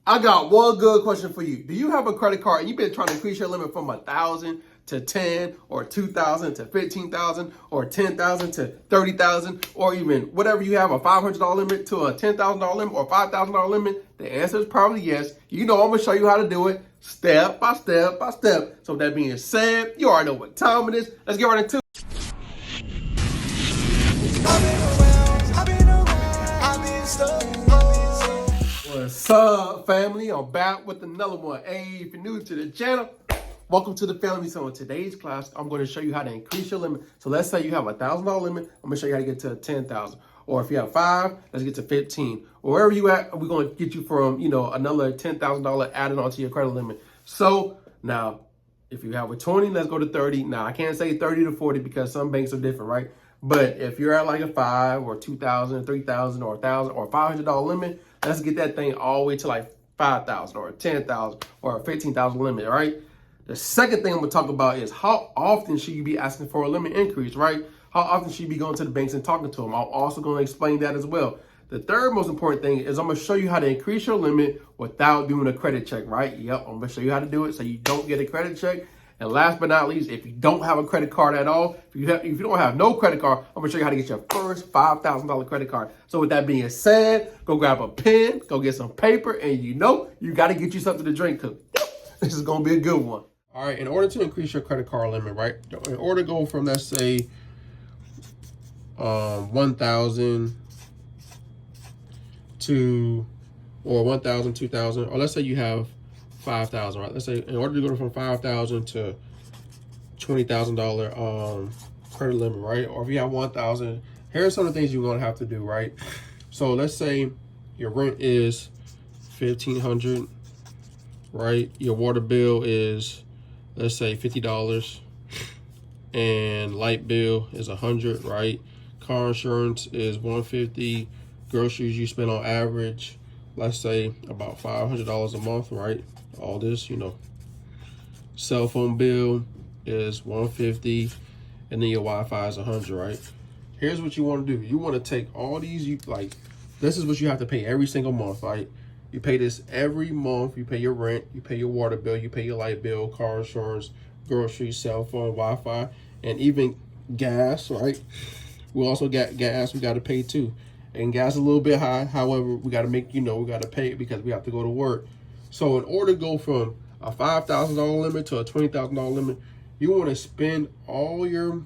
I got one good question for you. Do you have a credit card and you've been trying to increase your limit from 1,000 to 10 or 2,000 to 15,000 or 10,000 to 30,000 or even whatever you have, a $500 limit to a $10,000 limit or $5,000 limit? The answer is probably yes. You know I'm going to show you how to do it step by step by step. So with that being said, you already know what time it is. Let's get right into it. What's up, family? I'm back with another one. Hey, if you're new to the channel, welcome to the family. So in today's class, I'm going to show you how to increase your limit. So let's say you have a $1,000 limit. I'm going to show you how to get to 10,000. Or if you have 5, let's get to 15. Or wherever you at, we're going to get you from, another $10,000 added onto your credit limit. So now, if you have a 20, let's go to 30. Now, I can't say 30 to 40 because some banks are different, right? But if you're at like a 5 or 2,000, 3,000 or 1,000 or $500 limit, let's get that thing all the way to like 5,000 or 10,000 or a 15,000 limit, right? The second thing I'm gonna talk about is how often should you be asking for a limit increase, right? How often should you be going to the banks and talking to them? I'm also gonna explain that as well. The third most important thing is I'm gonna show you how to increase your limit without doing a credit check, right? Yep, I'm gonna show you how to do it so you don't get a credit check. And last but not least, if you don't have a credit card at all, if you don't have no credit card, I'm gonna show you how to get your first $5,000 credit card. So with that being said, go grab a pen, go get some paper, and you gotta get you something to drink because this is gonna be a good one. All right, in order to increase your credit card limit, right? In order to go from, let's say, 1,000 to, or 1,000, 2,000, or let's say you have 5,000, right? Let's say in order to go from 5,000 to $20,000 credit limit, right? Or if you have 1,000, here are some of the things you're gonna have to do, right? So let's say your rent is $1,500, right? Your water bill is, let's say, $50, and light bill is $100, right? Car insurance is $150. Groceries you spend on average, let's say about $500 a month, right? All this, cell phone bill is $150, and then your Wi-Fi is $100, right? Here's what you want to do. You want to take all these, this is what you have to pay every single month, right? You pay this every month. You pay your rent, you pay your water bill, you pay your light bill, car insurance, groceries, cell phone, Wi-Fi, and even gas, right? We also got gas we got to pay too. And gas is a little bit high. However, we got to make, we got to pay it because we have to go to work. So in order to go from a $5,000 limit to a $20,000 limit, you want to spend all your,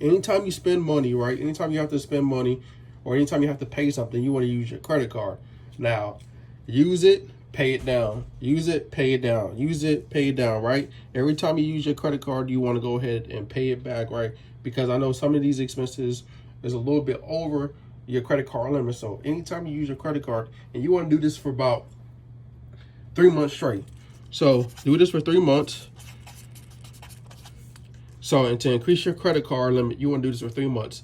anytime you spend money, right? Anytime you have to spend money or anytime you have to pay something, you want to use your credit card. Now, use it, pay it down. Use it, pay it down. Use it, pay it down, right? Every time you use your credit card, you want to go ahead and pay it back, right? Because I know some of these expenses is a little bit over your credit card limit. So anytime you use your credit card, and you want to do this for about 3 months straight. So do this for 3 months. So, and to increase your credit card limit, you want to do this for 3 months.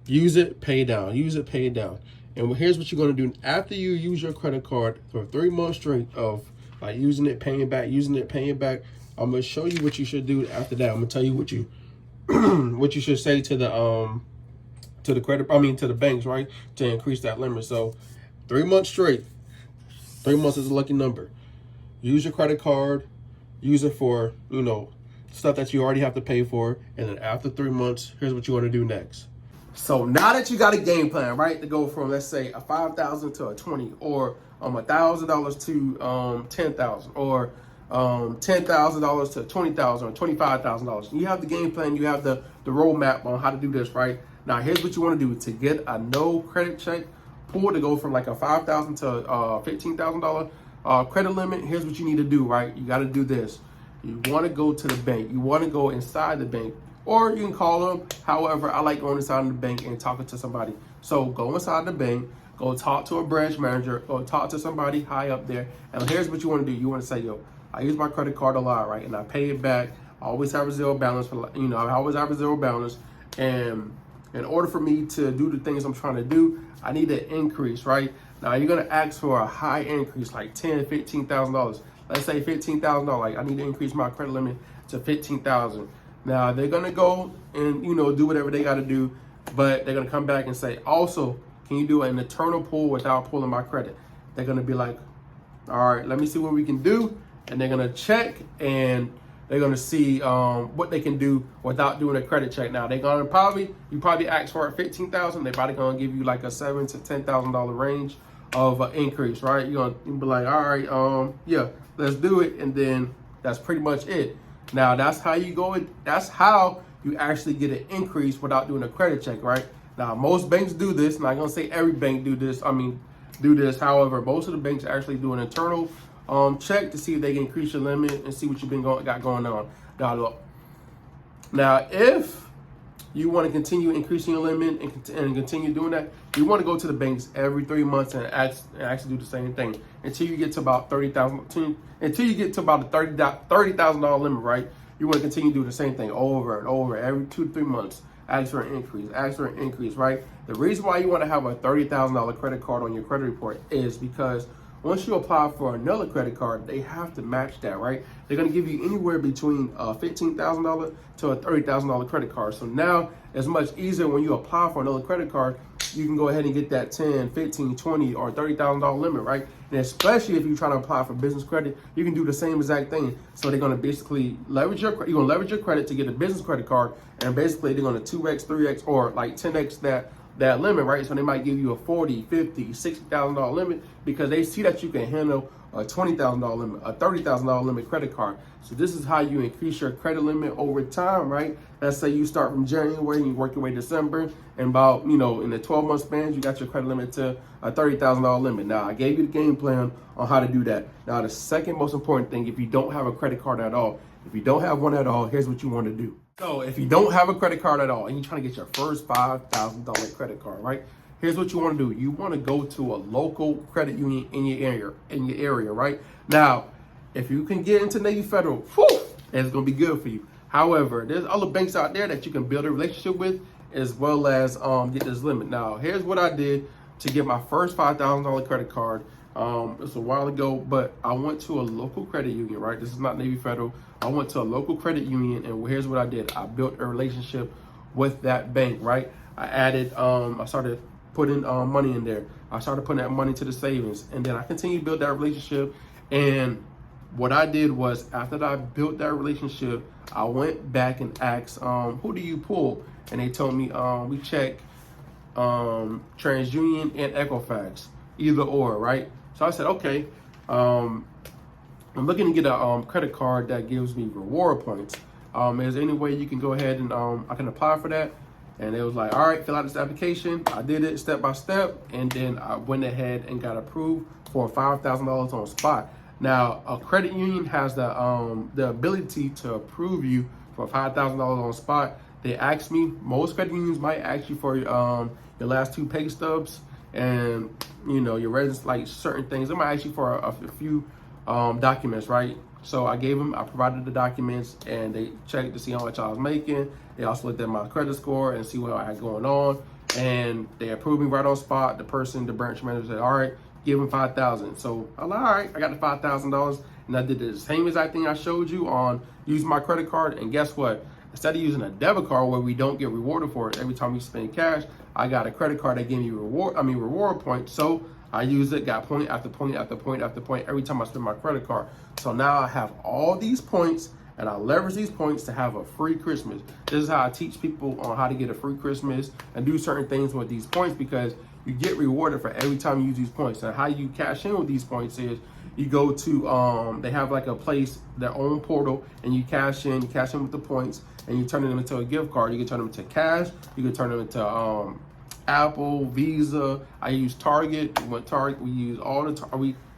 Use it, pay it down. Use it, pay it down. And here's what you're going to do after you use your credit card for 3 months straight of like using it, paying back, using it, paying back. I'm going to show you what you should do after that. I'm going to tell you what you what you should say to the to the banks, right? To increase that limit. So 3 months straight. 3 months is a lucky number. Use your credit card, use it for, stuff that you already have to pay for. And then after 3 months, here's what you want to do next. So now that you got a game plan, right, to go from, let's say, a 5,000 to a 20, or $1,000 to 10,000, or $10,000 to 20,000 or $25,000. You have the game plan, you have the roadmap on how to do this, right? Now, here's what you want to do to get a no credit check pull to go from like a $5,000 to $15,000 credit limit. Here's what you need to do, right? You got to do this. You want to go to the bank. You want to go inside the bank, or you can call them. However, I like going inside the bank and talking to somebody. So go inside the bank, go talk to a branch manager, go talk to somebody high up there. And here's what you want to do. You want to say, yo, I use my credit card a lot, right? And I pay it back. I always have a zero balance for, I always have a zero balance. And in order for me to do the things I'm trying to do, I need an increase, right? Now you're gonna ask for a high increase, like $10,000, $15,000. Let's say $15,000. Like I need to increase my credit limit to $15,000. Now they're gonna go and do whatever they got to do, but they're gonna come back and say, also, can you do an internal pull without pulling my credit? They're gonna be like, All right, let me see what we can do. And they're gonna check and they're gonna see what they can do without doing a credit check. Now they're gonna you probably ask for $15,000. They're probably gonna give you like a $7,000 to $10,000 range of increase, right? You're gonna be like, all right, yeah, let's do it, and then that's pretty much it. Now that's how you go. That's how you actually get an increase without doing a credit check, right? Now most banks do this. Not gonna say every bank do this. Do this. However, most of the banks actually do an internal check to see if they can increase your limit and see what you've got going on. Now, if you want to continue increasing your limit and continue doing that, you want to go to the banks every 3 months and actually do the same thing until you get to about $30,000. Until you get to about a $30,000 limit, right? You want to continue doing the same thing over and over every 2 to 3 months. Ask for an increase, right? The reason why you want to have a $30,000 credit card on your credit report is because once you apply for another credit card, they have to match that, right? They're going to give you anywhere between $15,000 to a $30,000 credit card. So now it's much easier when you apply for another credit card. You can go ahead and get that $10, $15, $20, or $30,000 limit, right? And especially if you're trying to apply for business credit, you can do the same exact thing. So they're going to basically leverage your credit to get a business credit card, and basically they're going to 2x, 3x, or like 10x that limit, right? So they might give you a $40,000, $50,000, $60,000 limit because they see that you can handle a $20,000 limit, a $30,000 limit credit card. So this is how you increase your credit limit over time, right? Let's say you start from January and you work your way to December, and about, in the 12-month span, you got your credit limit to a $30,000 limit. Now, I gave you the game plan on how to do that. Now, the second most important thing, if you don't have a credit card at all, if you don't have one at all, here's what you want to do. So if you don't have a credit card at all and you're trying to get your first $5,000 credit card, right? Here's what you want to do. You want to go to a local credit union in your area, right? Now, if you can get into Navy Federal, it's going to be good for you. However, there's other banks out there that you can build a relationship with as well as get this limit. Now, here's what I did to get my first $5,000 credit card. It's a while ago, but I went to a local credit union, right? This is not Navy Federal. I went to a local credit union, and here's what I did. I built a relationship with that bank, right? I started putting money in there. I started putting that money to the savings, and then I continued to build that relationship. And what I did was, after I built that relationship, I went back and asked, who do you pull? And they told me, we check TransUnion and Equifax, either or, right? So I said, okay, I'm looking to get a credit card that gives me reward points. Is there any way you can go ahead and I can apply for that? And it was like, all right, fill out this application. I did it step by step, and then I went ahead and got approved for $5,000 on spot. Now, a credit union has the ability to approve you for $5,000 on spot. They asked me, most credit unions might ask you for your last 2 pay stubs and your residence, like certain things. They might ask you for a few documents, right? So I provided the documents, and they checked to see how much I was making. They also looked at my credit score and see what I had going on, and they approved me right on spot. The branch manager said, all right, give him $5,000. So I'm like, all right, I got the $5,000, and I did the same exact thing I showed you on using my credit card. And guess what? Instead of using a debit card where we don't get rewarded for it every time we spend cash, I got a credit card that gave me reward points. So I used it, got point after point after point after point every time I spend my credit card. So now I have all these points, and I leverage these points to have a free Christmas. This is how I teach people on how to get a free Christmas and do certain things with these points, because you get rewarded for every time you use these points. And how you cash in with these points is you go to, they have like a place, their own portal, and you cash in with the points, and you turn them into a gift card. You can turn them into cash. You can turn them into Apple, Visa. I use Target. We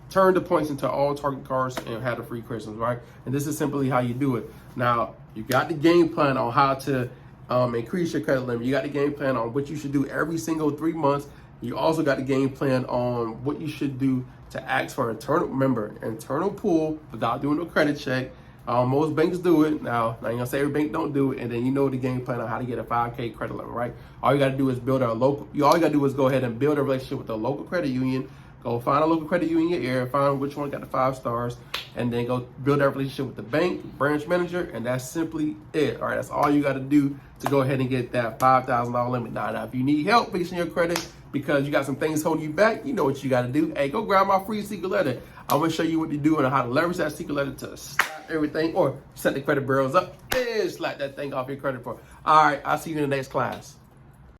turned the points into all Target cards and had a free Christmas, right? And this is simply how you do it. Now, you got the game plan on how to increase your credit limit. You got the game plan on what you should do every single 3 months. You also got the game plan on what you should do to ask for internal pool without doing a credit check. Most banks do it. Now, I ain't gonna say every bank don't do it, and then the game plan on how to get a 5K credit limit, right? All you gotta do is all you gotta do is go ahead and build a relationship with a local credit union. Go find a local credit union in your area, find which one got the 5 stars, and then go build that relationship with the bank, branch manager, and that's simply it. All right, that's all you gotta do to go ahead and get that $5,000 limit. Now, if you need help fixing your credit, because you got some things holding you back, you know what you got to do. Hey, go grab my free secret letter. I'm going to show you what to do and how to leverage that secret letter to stop everything or set the credit bureaus up and slap that thing off your credit report. All right, I'll see you in the next class.